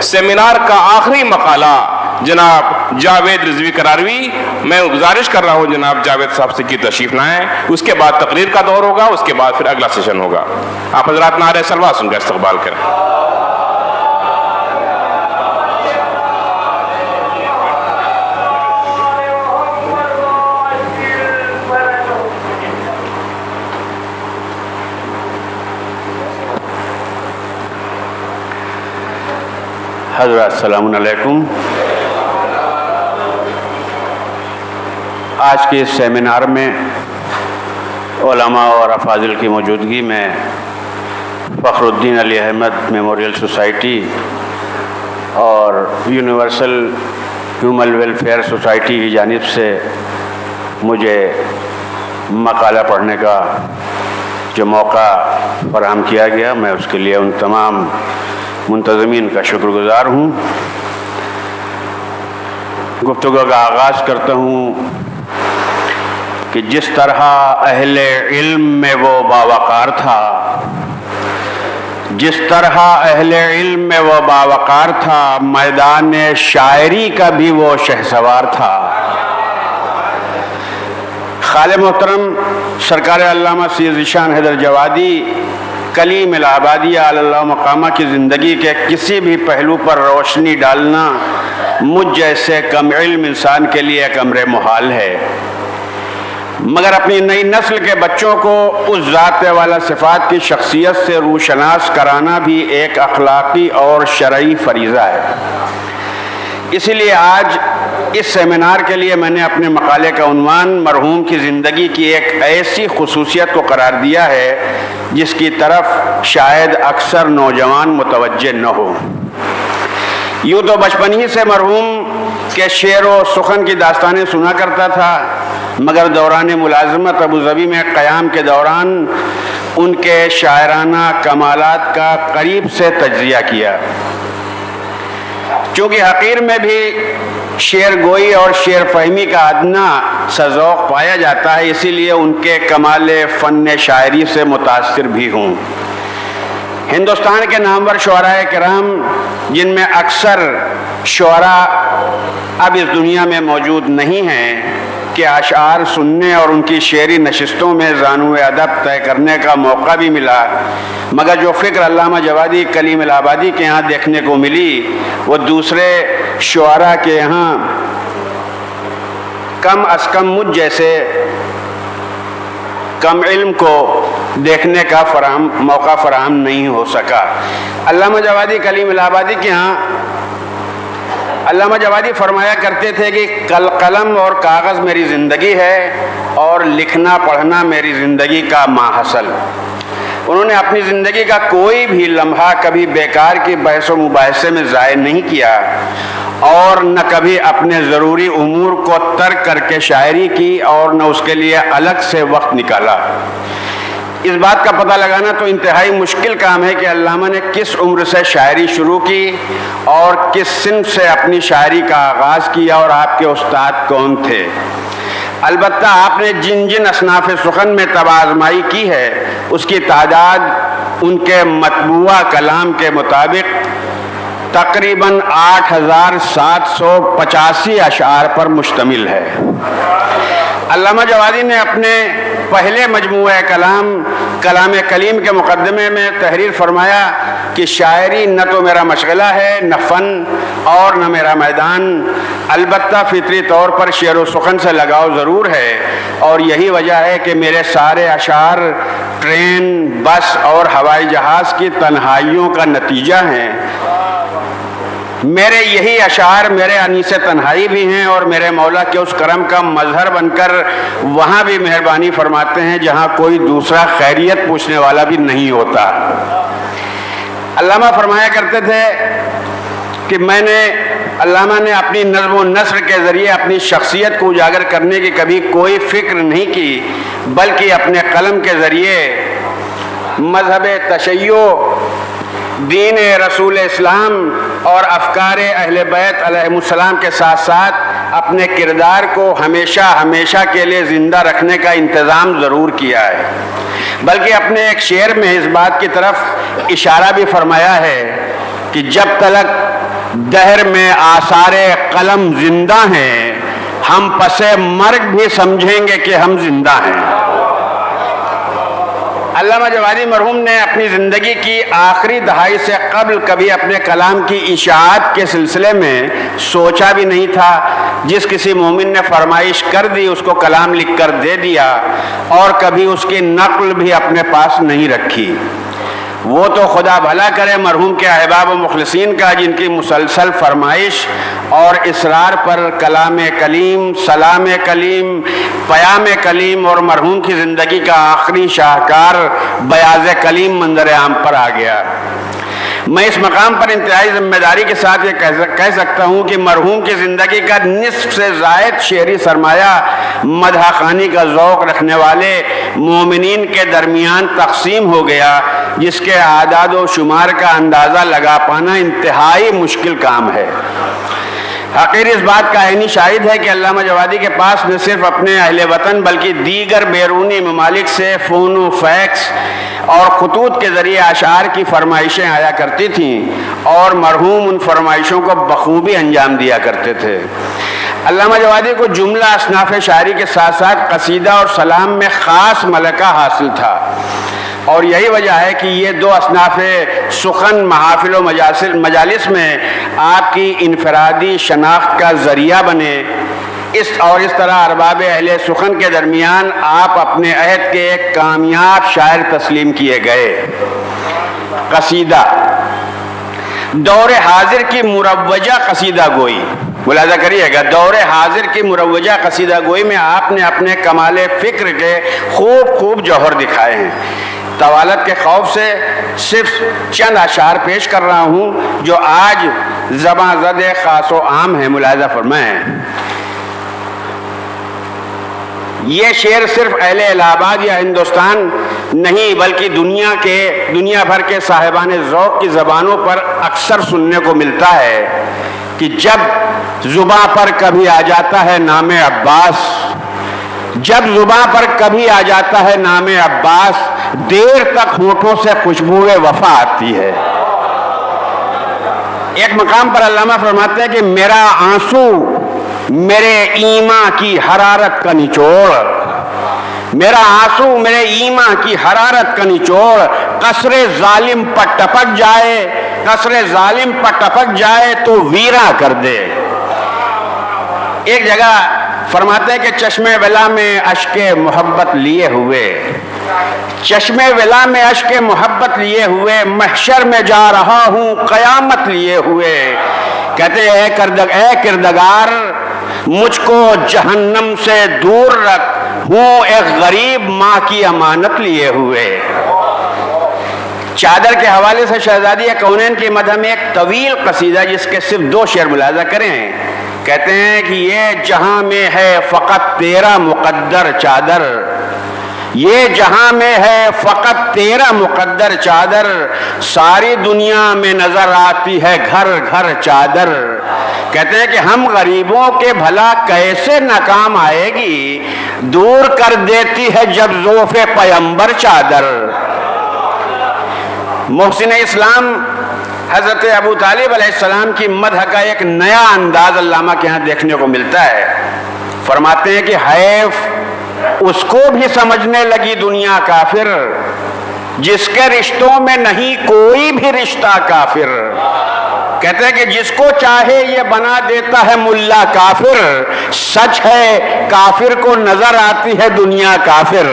Seminar کا آخری مقالہ جناب جاوید رضوی کراروی، میں گزارش کر رہا ہوں جناب جاوید صاحب سے کی تشریف لائیں۔ اس کے بعد تقریر کا دور ہوگا، اس کے بعد پھر اگلا سیشن ہوگا۔ آپ حضرات نعرہ صلوات سن کا استقبال کریں۔ حضرات السلام علیکم۔ آج کے اس سیمینار میں علماء اور افاضل کی موجودگی میں فخر الدین علی احمد میموریل سوسائٹی اور یونیورسل ہیومن ویلفیئر سوسائٹی کی جانب سے مجھے مقالہ پڑھنے کا جو موقع فراہم کیا گیا، میں اس کے لیے ان تمام منتظمین کا شکر گزار ہوں۔ گفتگو کا آغاز کرتا ہوں کہ جس طرح اہل علم میں وہ باوقار تھا، جس طرح اہل علم میں وہ باوقار تھا، میدان شاعری کا بھی وہ شہسوار تھا۔ خالِ محترم سرکار علامہ سید ذیشان حیدر جوادی کلیم العبادیہ علی اللہ مقامہ کی زندگی کے کسی بھی پہلو پر روشنی ڈالنا مجھ جیسے کم علم انسان کے لیے ایک امر محال ہے، مگر اپنی نئی نسل کے بچوں کو اس ذات والا صفات کی شخصیت سے روشناس کرانا بھی ایک اخلاقی اور شرعی فریضہ ہے۔ اسی لیے آج اس سیمینار کے لیے میں نے اپنے مقالے کا عنوان مرحوم کی زندگی کی ایک ایسی خصوصیت کو قرار دیا ہے جس کی طرف شاید اکثر نوجوان متوجہ نہ ہو۔ یوں تو بچپن ہی سے مرحوم کے شعر و سخن کی داستانیں سنا کرتا تھا، مگر دوران ملازمت ابوظبی میں قیام کے دوران ان کے شاعرانہ کمالات کا قریب سے تجزیہ کیا۔ چونکہ حقیر میں بھی شعر گوئی اور شعر فہمی کا ادنا سا ذوق پایا جاتا ہے، اسی لیے ان کے کمال فن شاعری سے متاثر بھی ہوں۔ ہندوستان کے نامور شعراء کرام، جن میں اکثر شعراء اب اس دنیا میں موجود نہیں ہیں، کے اشعار سننے اور ان کی شعری نشستوں میں زانو ادب طے کرنے کا موقع بھی ملا، مگر جو فکر علامہ جوادی کلیم العبادی کے ہاں دیکھنے کو ملی وہ دوسرے شعراء کے ہاں کم از کم مجھ جیسے کم علم کو دیکھنے کا موقع فراہم نہیں ہو سکا۔ علامہ جوادی کلیم العبادی کے ہاں علامہ جوادی فرمایا کرتے تھے کہ قلم اور کاغذ میری زندگی ہے اور لکھنا پڑھنا میری زندگی کا ماحصل۔ انہوں نے اپنی زندگی کا کوئی بھی لمحہ کبھی بیکار کی بحث و مباحثے میں ضائع نہیں کیا اور نہ کبھی اپنے ضروری امور کو ترک کر کے شاعری کی اور نہ اس کے لیے الگ سے وقت نکالا۔ اس بات کا پتہ لگانا تو انتہائی مشکل کام ہے کہ علامہ نے کس عمر سے شاعری شروع کی اور کس صنف سے اپنی شاعری کا آغاز کیا اور آپ کے استاد کون تھے۔ البتہ آپ نے جن جن اصناف سخن میں طبع آزمائی کی ہے اس کی تعداد ان کے مطبوعہ کلام کے مطابق تقریباً 8785 اشعار پر مشتمل ہے۔ علامہ جوادی نے اپنے پہلے مجموعہ کلام کلیم کے مقدمے میں تحریر فرمایا کہ شاعری نہ تو میرا مشغلہ ہے، نہ فن اور نہ میرا میدان، البتہ فطری طور پر شعر و سخن سے لگاؤ ضرور ہے، اور یہی وجہ ہے کہ میرے سارے اشعار ٹرین، بس اور ہوائی جہاز کی تنہائیوں کا نتیجہ ہیں۔ میرے یہی اشعار میرے انیس تنہائی بھی ہیں اور میرے مولا کے اس کرم کا مظہر بن کر وہاں بھی مہربانی فرماتے ہیں جہاں کوئی دوسرا خیریت پوچھنے والا بھی نہیں ہوتا۔ علامہ فرمایا کرتے تھے کہ علامہ نے اپنی نظم و نثر کے ذریعے اپنی شخصیت کو اجاگر کرنے کی کبھی کوئی فکر نہیں کی، بلکہ اپنے قلم کے ذریعے مذہب تشیع، دین رسول اسلام اور افکار اہل بیت علیہ السلام کے ساتھ ساتھ اپنے کردار کو ہمیشہ کے لیے زندہ رکھنے کا انتظام ضرور کیا ہے، بلکہ اپنے ایک شعر میں اس بات کی طرف اشارہ بھی فرمایا ہے کہ جب تلک دہر میں آثار قلم زندہ ہیں، ہم پسے مرگ بھی سمجھیں گے کہ ہم زندہ ہیں۔ علامہ جوادی مرحوم نے اپنی زندگی کی آخری دہائی سے قبل کبھی اپنے کلام کی اشاعت کے سلسلے میں سوچا بھی نہیں تھا۔ جس کسی مومن نے فرمائش کر دی اس کو کلام لکھ کر دے دیا، اور کبھی اس کی نقل بھی اپنے پاس نہیں رکھی۔ وہ تو خدا بھلا کرے مرحوم کے احباب و مخلصین کا، جن کی مسلسل فرمائش اور اصرار پر کلام کلیم، سلام کلیم، پیام کلیم اور مرحوم کی زندگی کا آخری شاہکار بیاض کلیم منظر عام پر آ گیا۔ میں اس مقام پر انتہائی ذمہ داری کے ساتھ یہ کہہ سکتا ہوں کہ مرحوم کی زندگی کا نصف سے زائد شعری سرمایہ مدح خوانی کا ذوق رکھنے والے مومنین کے درمیان تقسیم ہو گیا، جس کے اعداد و شمار کا اندازہ لگا پانا انتہائی مشکل کام ہے۔ حقیر اس بات کا عینی شاہد ہے کہ علامہ جوادی کے پاس نہ صرف اپنے اہل وطن بلکہ دیگر بیرونی ممالک سے فون و فیکس اور خطوط کے ذریعے اشعار کی فرمائشیں آیا کرتی تھیں، اور مرحوم ان فرمائشوں کو بخوبی انجام دیا کرتے تھے۔ علامہ جوادی کو جملہ اصناف شاعری کے ساتھ ساتھ قصیدہ اور سلام میں خاص ملکہ حاصل تھا، اور یہی وجہ ہے کہ یہ دو اصناف سخن محافل و مجالس میں آپ کی انفرادی شناخت کا ذریعہ بنے۔ اس طرح ارباب اہل سخن کے درمیان آپ اپنے عہد کے ایک کامیاب شاعر تسلیم کیے گئے۔ قصیدہ دور حاضر کی مروجہ قصیدہ گوئی، ملاحظہ کریے گا، دور حاضر کی مروجہ قصیدہ گوئی میں آپ نے اپنے کمال فکر کے خوب جوہر دکھائے ہیں۔ طوالت کے خوف سے صرف چند اشعار پیش کر رہا ہوں جو آج زباں زد خاص و عام ہے، ملاحظہ فرمائیں۔ یہ شعر صرف اہل الہ آباد یا ہندوستان نہیں بلکہ دنیا بھر کے صاحبان ذوق کی زبانوں پر اکثر سننے کو ملتا ہے کہ جب زباں پر کبھی آ جاتا ہے نام عباس، جب زباں پر کبھی آ جاتا ہے نام عباس، دیر تک ہونٹوں سے خوشبو وفا آتی ہے۔ ایک مقام پر علامہ فرماتے ہیں کہ میرا آنسو میرے ایمان کی حرارت کا نچوڑ، میرا آنسو میرے ایمان کی حرارت کا نچوڑ، قصر ظالم پر ٹپک جائے، قصر ظالم پر ٹپک جائے تو ویراں کر دے۔ ایک جگہ فرماتے ہیں کہ چشمے ولا میں اشک محبت لیے ہوئے، چشمے ولا میں اشک محبت لیے ہوئے، محشر میں جا رہا ہوں قیامت لیے ہوئے۔ کہتے ہیں اے کردگار مجھ کو جہنم سے دور رکھ، ہوں ایک غریب ماں کی امانت لیے ہوئے۔ چادر کے حوالے سے شہزادی کونین کی مدح میں ایک طویل قصیدہ جس کے صرف 2 شعر ملاحظہ کریں، کہتے ہیں کہ یہ جہاں میں ہے فقط تیرا مقدر چادر، یہ جہاں میں ہے فقط تیرا مقدر چادر، ساری دنیا میں نظر آتی ہے گھر گھر چادر۔ کہتے ہیں کہ ہم غریبوں کے بھلا کیسے ناکام آئے گی، دور کر دیتی ہے جب ذوف پیمبر چادر۔ محسن اسلام حضرت ابو طالب علیہ السلام کی مدح کا ایک نیا انداز علامہ کے ہاں دیکھنے کو ملتا ہے۔ فرماتے ہیں کہ حیف اس کو بھی سمجھنے لگی دنیا کافر، جس کے رشتوں میں نہیں کوئی بھی رشتہ کافر۔ کہتے ہیں کہ جس کو چاہے یہ بنا دیتا ہے ملا کافر، سچ ہے کافر کو نظر آتی ہے دنیا کافر۔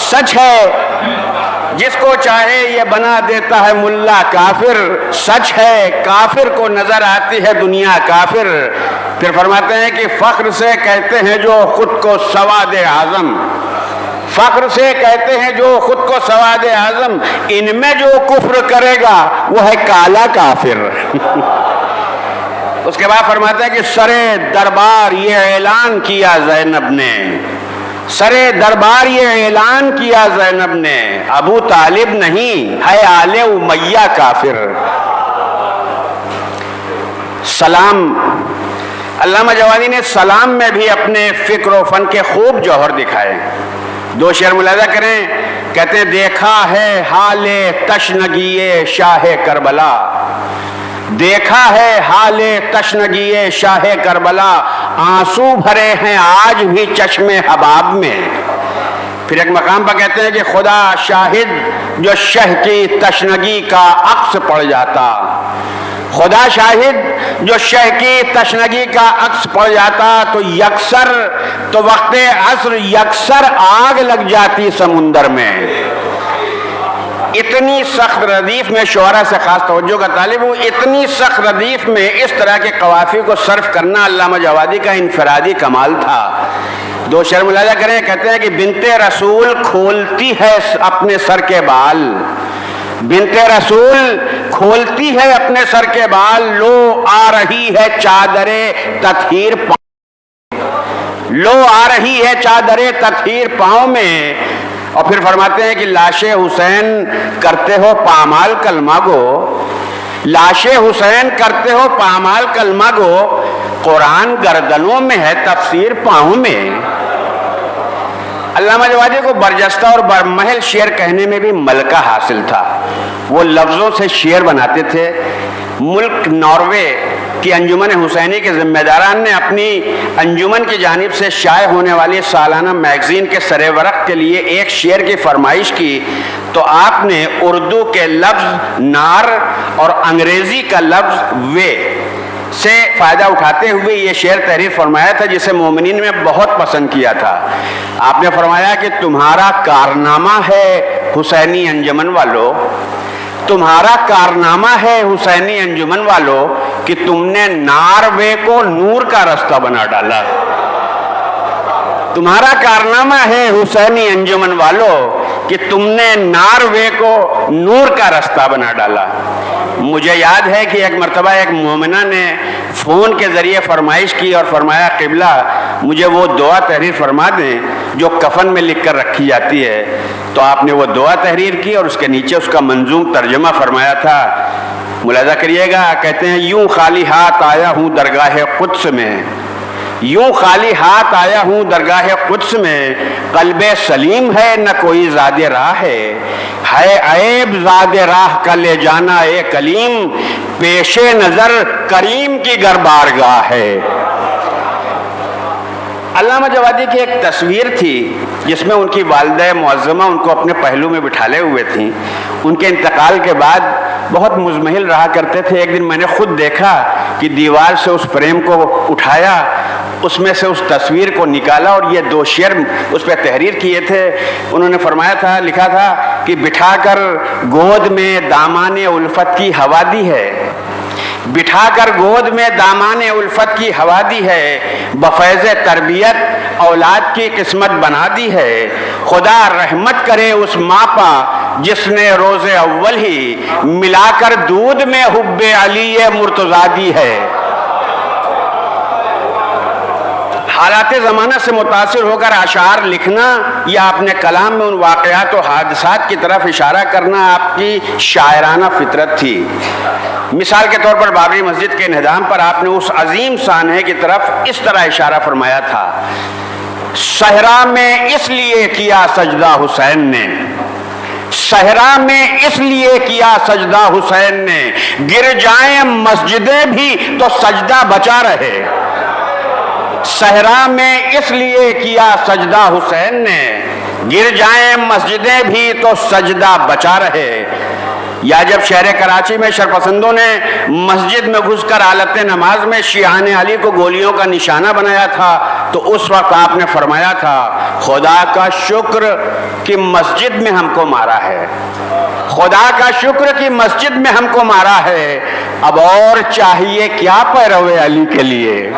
سچ ہے جس کو چاہے یہ بنا دیتا ہے ملا کافر، سچ ہے کافر کو نظر آتی ہے دنیا کافر۔ پھر فرماتے ہیں کہ فخر سے کہتے ہیں جو خود کو سواد اعظم، فخر سے کہتے ہیں جو خود کو سواد اعظم، ان میں جو کفر کرے گا وہ ہے کالا کافر۔ اس کے بعد فرماتے ہیں کہ سرے دربار یہ اعلان کیا زینب نے، سرے دربار یہ اعلان کیا زینب نے، ابو طالب نہیں ہے آل امیہ کافر۔ سلام، علامہ جوادی نے سلام میں بھی اپنے فکر و فن کے خوب جوہر دکھائے۔ 2 شعر ملاحظہ کریں، کہتے ہیں دیکھا ہے حال تشنگی شاہ کربلا، دیکھا ہے حال تشنگی شاہ کربلا، آنسو بھرے ہیں آج بھی چشم حباب میں۔ پھر ایک مقام پر کہتے ہیں کہ خدا شاہد جو شہ کی تشنگی کا عکس پڑ جاتا، خدا شاہد جو شہ کی تشنگی کا عکس پڑ جاتا تو وقت عصر یکسر آگ لگ جاتی سمندر میں۔ اتنی سخت ردیف میں، شعراء سے خاص توجہ کا طالب ہوں، اتنی سخت ردیف میں اس طرح کے قوافی کو صرف کرنا علامہ جوادی کا انفرادی کمال تھا۔ دو شعر ملاحظہ کریں، کہتے ہیں کہ بنت رسول کھولتی ہے اپنے سر کے بال، بنت رسول کھولتی ہے اپنے سر کے بال، لو آ رہی ہے چادر تطہیر لو آ رہی ہے چادر تطہیر پاؤں میں۔ اور پھر فرماتے ہیں کہ لاش حسین کرتے ہو پامال کلمہ گو، لاش حسین کرتے ہو پامال کلمہ گو، قرآن گردنوں میں ہے تفسیر پاؤں میں۔ علامہ جوادی کو برجستہ اور برمحل شعر کہنے میں بھی ملکہ حاصل تھا، وہ لفظوں سے شعر بناتے تھے۔ ملک ناروے کی انجمن حسینی کے ذمہ داران نے اپنی انجمن کی جانب سے شائع ہونے والی سالانہ میگزین کے سر ورق کے لیے ایک شعر کی فرمائش کی تو آپ نے اردو کے لفظ نار اور انگریزی کا لفظ وے سے فائدہ اٹھاتے ہوئے یہ شعر تحریر فرمایا تھا، جسے مومنین میں بہت پسند کیا تھا۔ آپ نے فرمایا کہ تمہارا کارنامہ ہے حسینی انجمن والو، تمہارا کارنامہ ہے حسینی انجمن والو کہ تم نے ناروے کو نور کا رستہ بنا ڈالا، تمہارا کارنامہ ہے حسینی انجمن والو کہ تم نے ناروے کو نور کا رستہ بنا ڈالا۔ مجھے یاد ہے کہ ایک مرتبہ ایک مومنہ نے فون کے ذریعے فرمائش کی اور فرمایا قبلہ مجھے وہ دعا تحریر فرما دیں جو کفن میں لکھ کر رکھی جاتی ہے، تو آپ نے وہ دعا تحریر کی اور اس کے نیچے اس کا منظوم ترجمہ فرمایا تھا۔ ملاحظہ کریے گا، کہتے ہیں یوں خالی ہاتھ آیا ہوں درگاہ قدس میں، یوں خالی ہاتھ آیا ہوں درگاہ قدس میں، قلب سلیم ہے نہ کوئی زاد راہ ہے عیب زاد راہ کا لے جانا اے کلیم، پیش نظر کریم کی گر بارگاہ ہے۔ علامہ جوادی کی ایک تصویر تھی جس میں ان کی والدہ معظمہ ان کو اپنے پہلو میں بٹھالے ہوئے تھیں۔ ان کے انتقال کے بعد بہت مزمحل رہا کرتے تھے۔ ایک دن میں نے خود دیکھا کہ دیوار سے اس فریم کو اٹھایا، اس میں سے اس تصویر کو نکالا اور یہ دو شعر اس پہ تحریر کیے تھے۔ انہوں نے فرمایا تھا، لکھا تھا کہ بٹھا کر گود میں دامان الفت کی ہوا دی ہے، بٹھا کر گود میں دامان الفت کی ہوا دی ہے، بفیض تربیت اولاد کی قسمت بنا دی ہے، خدا رحمت کرے اس ماں پا جس نے روز اول ہی ملا کر دودھ میں حب علی مرتضیٰ دی ہے۔ حالات زمانہ سے متاثر ہو کر اشعار لکھنا یا اپنے کلام میں ان واقعات و حادثات کی طرف اشارہ کرنا آپ کی شاعرانہ فطرت تھی۔ مثال کے طور پر بابری مسجد کے انہدام پر آپ نے اس عظیم سانحے کی طرف اس طرح اشارہ فرمایا تھا، صحرا میں اس لیے کیا سجدہ حسین نے، صحرا میں اس لیے کیا سجدہ حسین نے، گر جائیں مسجدیں بھی تو سجدہ بچا رہے، صحرا میں اس لیے کیا سجدہ حسین نے، گر جائیں مسجدیں بھی تو سجدہ بچا رہے۔ یا جب شہر کراچی میں شرپسندوں نے مسجد میں گھس کر حالت نماز میں شیعان علی کو گولیوں کا نشانہ بنایا تھا تو اس وقت آپ نے فرمایا تھا، خدا کا شکر کہ مسجد میں ہم کو مارا ہے، خدا کا شکر کہ مسجد میں ہم کو مارا ہے، اب اور چاہیے کیا پیرو علی کے لیے،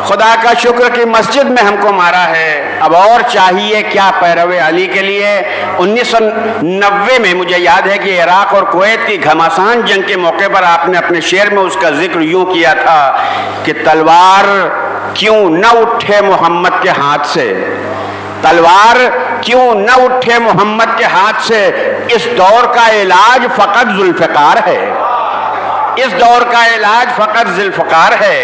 خدا کا شکر کہ مسجد میں ہم کو مارا ہے، اب اور چاہیے کیا پیرو علی کے لیے۔ 1990 میں مجھے یاد ہے کہ عراق اور کویت کی گھمسان جنگ کے موقع پر آپ نے اپنے شعر میں اس کا ذکر یوں کیا تھا کہ تلوار کیوں نہ اٹھے محمد کے ہاتھ سے، تلوار کیوں نہ اٹھے محمد کے ہاتھ سے، اس دور کا علاج فقط ذوالفقار ہے، اس دور کا علاج فقط ذوالفقار ہے۔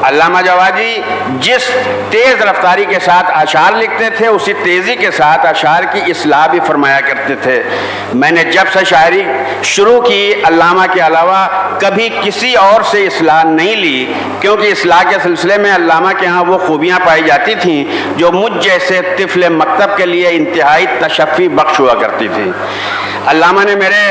علامہ جوادی جس تیز رفتاری کے ساتھ اشعار لکھتے تھے اسی تیزی کے ساتھ اشعار کی اصلاح بھی فرمایا کرتے تھے۔ میں نے جب سے شاعری شروع کی علامہ کے علاوہ کبھی کسی اور سے اصلاح نہیں لی، کیونکہ اصلاح کے سلسلے میں علامہ کے ہاں وہ خوبیاں پائی جاتی تھیں جو مجھ جیسے طفل مکتب کے لیے انتہائی تشفی بخش ہوا کرتی تھی۔ علامہ نے میرے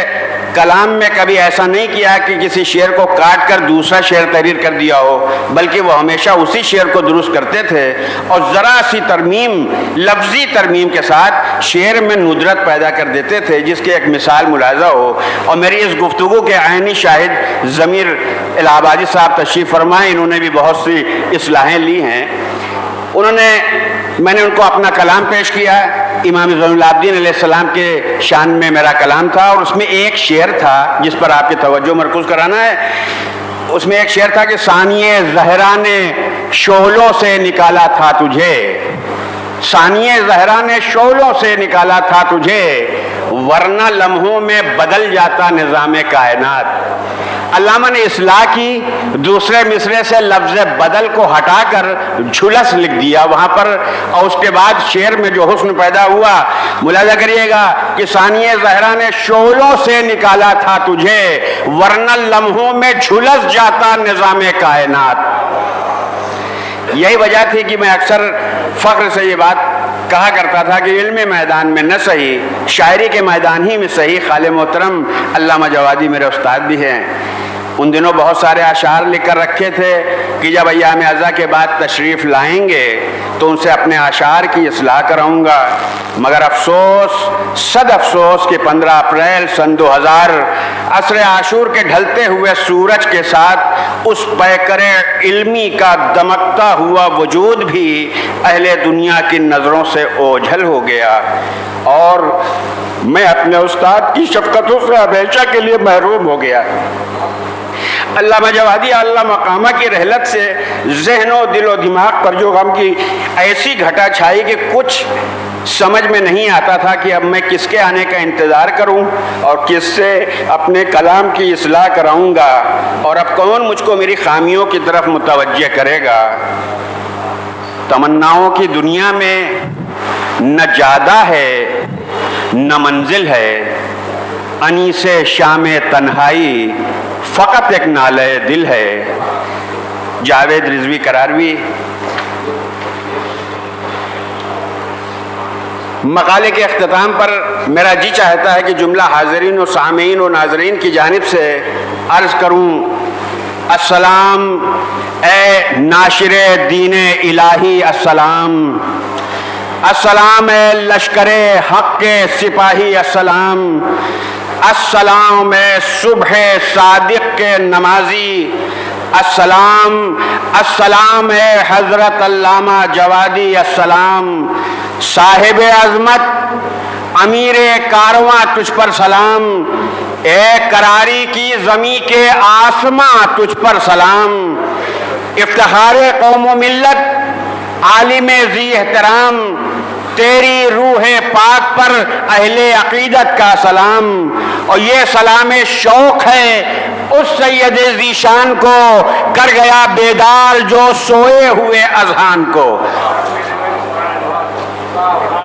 کلام میں کبھی ایسا نہیں کیا کہ کسی شعر کو کاٹ کر دوسرا شعر تحریر کر دیا ہو، بلکہ وہ ہمیشہ اسی شعر کو درست کرتے تھے اور ذرا سی ترمیم، لفظی ترمیم کے ساتھ شعر میں ندرت پیدا کر دیتے تھے، جس کی ایک مثال ملاحظہ ہو۔ اور میری اس گفتگو کے عینی شاہد ضمیر الہ آبادی صاحب تشریف فرمائے، انہوں نے بھی بہت سی اصلاحیں لی ہیں۔ میں نے ان کو اپنا کلام پیش کیا ہے، امام زین العابدین علیہ السلام کے شان میں میرا کلام تھا، اور اس میں ایک شعر تھا جس پر آپ کی توجہ مرکوز کرانا ہے۔ اس میں ایک شعر تھا کہ ثانیہ زہرا نے شعلوں سے نکالا تھا تجھے، ثانیہ زہرا نے شعلوں سے نکالا تھا تجھے، ورنہ لمحوں میں بدل جاتا نظام کائنات۔ علامہ نے اصلاح کی، دوسرے مصرے سے لفظ بدل کو ہٹا کر جھلس لکھ دیا وہاں پر، اور اس کے بعد شعر میں جو حسن پیدا ہوا ملاحظہ کریے گا کہ ثانیہ زہرا نے شعلوں سے نکالا تھا تجھے، ورنہ لمحوں میں جھلس جاتا نظام کائنات۔ یہی وجہ تھی کہ میں اکثر فخر سے یہ بات کہا کرتا تھا کہ علم میدان میں نہ صحیح، شاعری کے میدان ہی میں صحیح خال محترم علامہ جوادی میرے استاد بھی ہیں۔ ان دنوں بہت سارے اشعار لکھ کر رکھے تھے کہ جب ایام عزا کے بعد تشریف لائیں گے تو ان سے اپنے اشعار کی اصلاح کراؤں گا، مگر افسوس، صد افسوس کہ 15 اپریل سن 2000 عصر عاشور کے ڈھلتے ہوئے سورج کے ساتھ اس پیکر علمی کا دمکتا ہوا وجود بھی اہل دنیا کی نظروں سے اوجھل ہو گیا، اور میں اپنے استاد کی شفقتوں سے ہمیشہ کے لیے محروم ہو گیا۔ علامہ جوادی اعلیٰ مقامہ کی رحلت سے ذہن و دل و دماغ پر جو غم کی ایسی گھٹا چھائی کہ کچھ سمجھ میں نہیں آتا تھا کہ اب میں کس کے آنے کا انتظار کروں اور کس سے اپنے کلام کی اصلاح کراؤں گا، اور اب کون مجھ کو میری خامیوں کی طرف متوجہ کرے گا۔ تمناؤں کی دنیا میں نہ جادہ ہے نہ منزل ہے، انیس شام تنہائی فقط ایک نالے دل ہے۔ جاوید رضوی قراروی۔ مقالے کے اختتام پر میرا جی چاہتا ہے کہ جملہ حاضرین و سامعین و ناظرین کی جانب سے عرض کروں، السلام اے ناشر دین الہی، السلام، السلام اے لشکر حق کے سپاہی، السلام، السلام اے صبح صادق کے نمازی، السلام، السلام اے حضرت علامہ جوادی، السلام، صاحب عظمت امیر کارواں تجھ پر سلام، اے کراری کی زمین کے آسماں تجھ پر سلام، افتخار قوم و ملت عالم ذی احترام، تیری روح پاک پر اہل عقیدت کا سلام، اور یہ سلام شوق ہے اس سید ذیشان کو، کر گیا بیدار جو سوئے ہوئے اذہان کو۔